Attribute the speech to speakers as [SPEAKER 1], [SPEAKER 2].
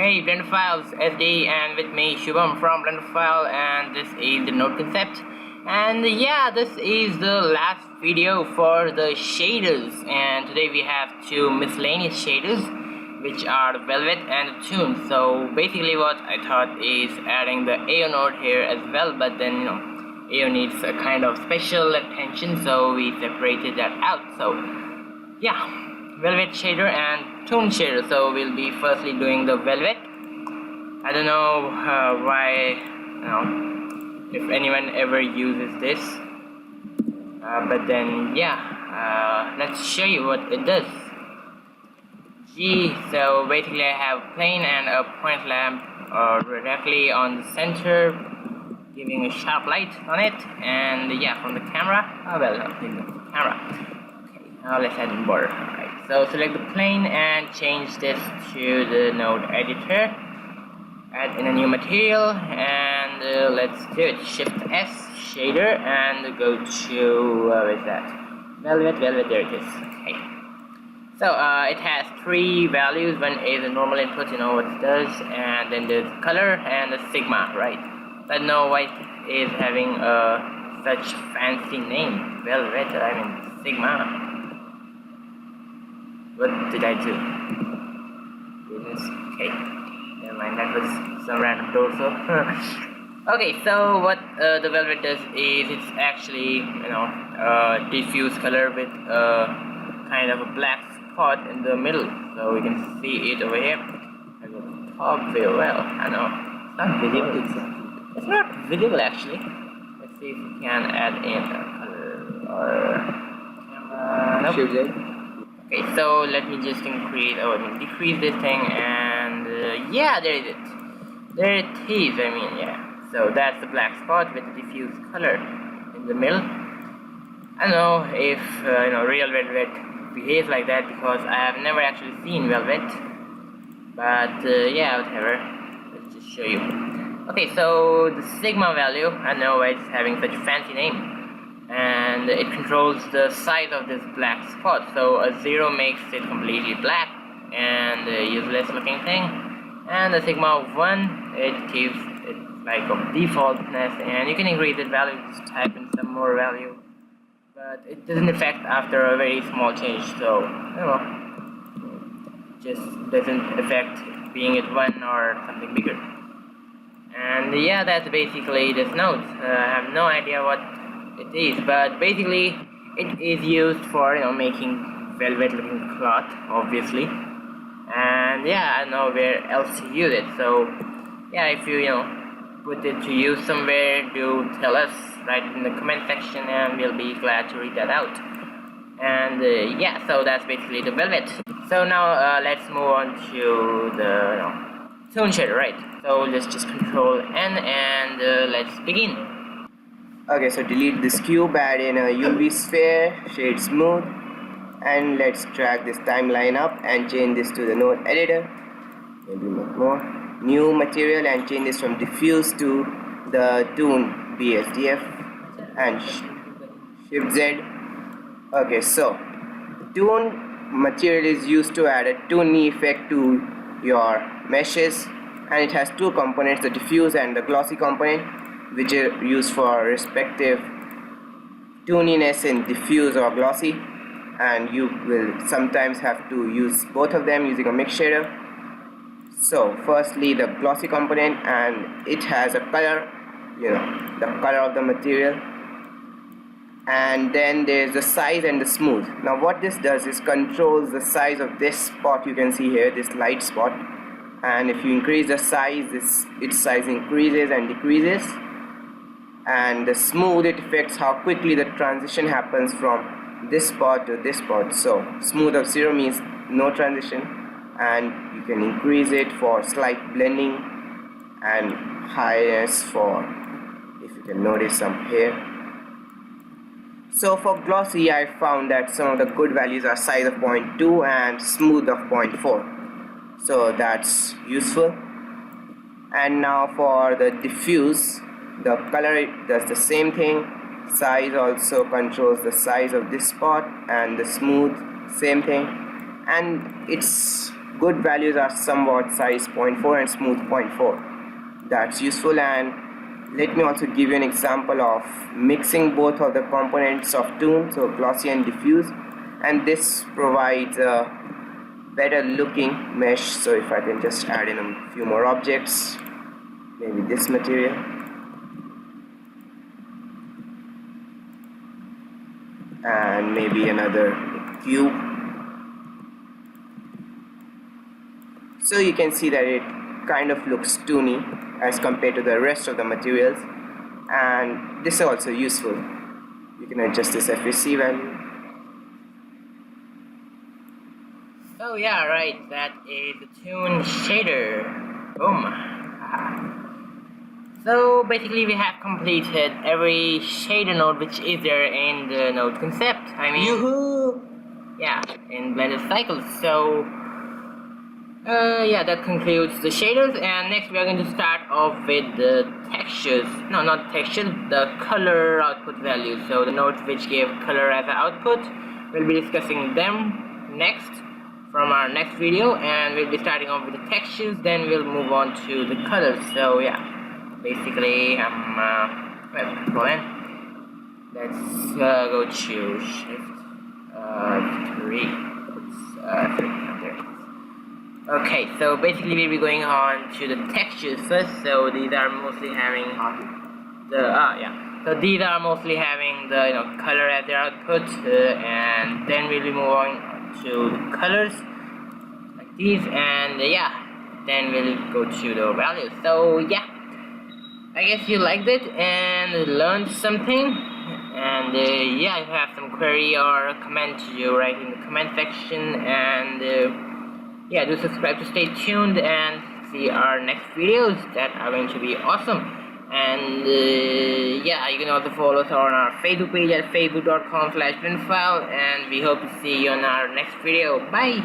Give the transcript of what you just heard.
[SPEAKER 1] Hey Blenderphile's SD, and with me Shubham from Blenderphile, and this is the node concept. And yeah, this is the last video for the shaders, and today we have two miscellaneous shaders, which are the Velvet and the Toon. So basically what I thought is adding the AO node here as well, but then AO needs a kind of special attention, so we separated that out. So yeah, Velvet shader and Toon shader. So we'll be firstly doing the Velvet. I don't know why, if anyone ever uses this, but then yeah, let's show you what it does. So basically I have plane and a point lamp directly on the center, giving a sharp light on it, and yeah, from the camera, the camera. Now let's add in border. Alright, so select the plane and change this to the node editor. Add in a new material, and let's do it. Shift S shader and go to where is that? Velvet, there it is. Okay. So it has three values. One is a normal input, you know what it does, and then there's color and the sigma, right? I don't know why it is having such fancy name. Velvet, sigma. What did I do? Goodness. Okay. Never mind, that was some random torso. Okay, so what the Velvet does is it's actually, diffuse color with kind of a black spot in the middle. So we can see it over here. I got the top very well. I know. It's not visible. It's not visible actually. Let's see if we can add in a color or camera. Nope. Okay, so let me just decrease this thing, and yeah, there it is. There it is, yeah. So that's the black spot with the diffuse color in the middle. I don't know if, real Velvet behaves like that, because I have never actually seen Velvet. But, yeah, whatever. Let's just show you. Okay, so the sigma value, I know why it's having such a fancy name. And it controls the size of this black spot. So a 0 makes it completely black and a useless looking thing, and the sigma of 1, it gives it like a defaultness, and you can increase that value, just type in some more value, but it doesn't affect after a very small change. So just doesn't affect being at 1 or something bigger. And yeah, that's basically this node. I have no idea what it is, but basically it is used for making velvet looking cloth, obviously. And yeah, I don't know where else to use it. So yeah, if you put it to use somewhere, do tell us, write it in the comment section, and we'll be glad to read that out. And yeah, so that's basically the Velvet. So now let's move on to the Toon shader, right? So let's just Control N and let's begin.
[SPEAKER 2] Okay, so delete this cube, add in a UV sphere, shade smooth, and let's drag this timeline up and change this to the node editor. Maybe make more. New material and change this from diffuse to the Toon BSDF and Shift Z. Okay, so Toon material is used to add a toony effect to your meshes, and it has two components, the diffuse and the glossy component, which are used for respective tooniness in diffuse or glossy, and you will sometimes have to use both of them using a mix shader. So firstly the glossy component, and it has a color, the color of the material, and then there's the size and the smooth. Now what this does is controls the size of this spot you can see here, this light spot, and if you increase the size, its size increases and decreases. And the smooth, it affects how quickly the transition happens from this spot to this spot. So smooth of 0 means no transition, and you can increase it for slight blending, and highness for, if you can notice some here. So for glossy, I found that some of the good values are size of 0.2 and smooth of 0.4, so that's useful. And now for the diffuse, the color, it does the same thing. Size also controls the size of this spot, and the smooth, same thing. And it's good values are somewhat size 0.4 and smooth 0.4. That's useful. And let me also give you an example of mixing both of the components of Toon, so glossy and diffuse, and this provides a better looking mesh. So if I can just add in a few more objects, maybe this material, and maybe another cube, so you can see that it kind of looks toony as compared to the rest of the materials. And this is also useful. You can adjust this FAC value.
[SPEAKER 1] Oh yeah, right, that is the Toon shader. Boom. So basically we have completed every shader node which is there in the node concept. I mean, yoo-hoo! Yeah, in Blender cycles. So yeah, that concludes the shaders, and next we are going to start off with the textures. No, not textures, the color output values. So the nodes which give color as an output, we'll be discussing them next from our next video, and we'll be starting off with the textures, then we'll move on to the colors. So yeah, basically control N. Let's go to shift 3. Okay, so basically we'll be going on to the textures first. So these are mostly having so these are mostly having the color as their output, and then we'll be moving to the colors like these, and yeah, then we'll go to the values. So yeah, I guess you liked it and learned something. And yeah, if you have some query or comment, you write in the comment section. And yeah, do subscribe to stay tuned and see our next videos that are going to be awesome. And yeah, you can also follow us on our Facebook page at facebook.com/Blenderphile, and we hope to see you on our next video. Bye.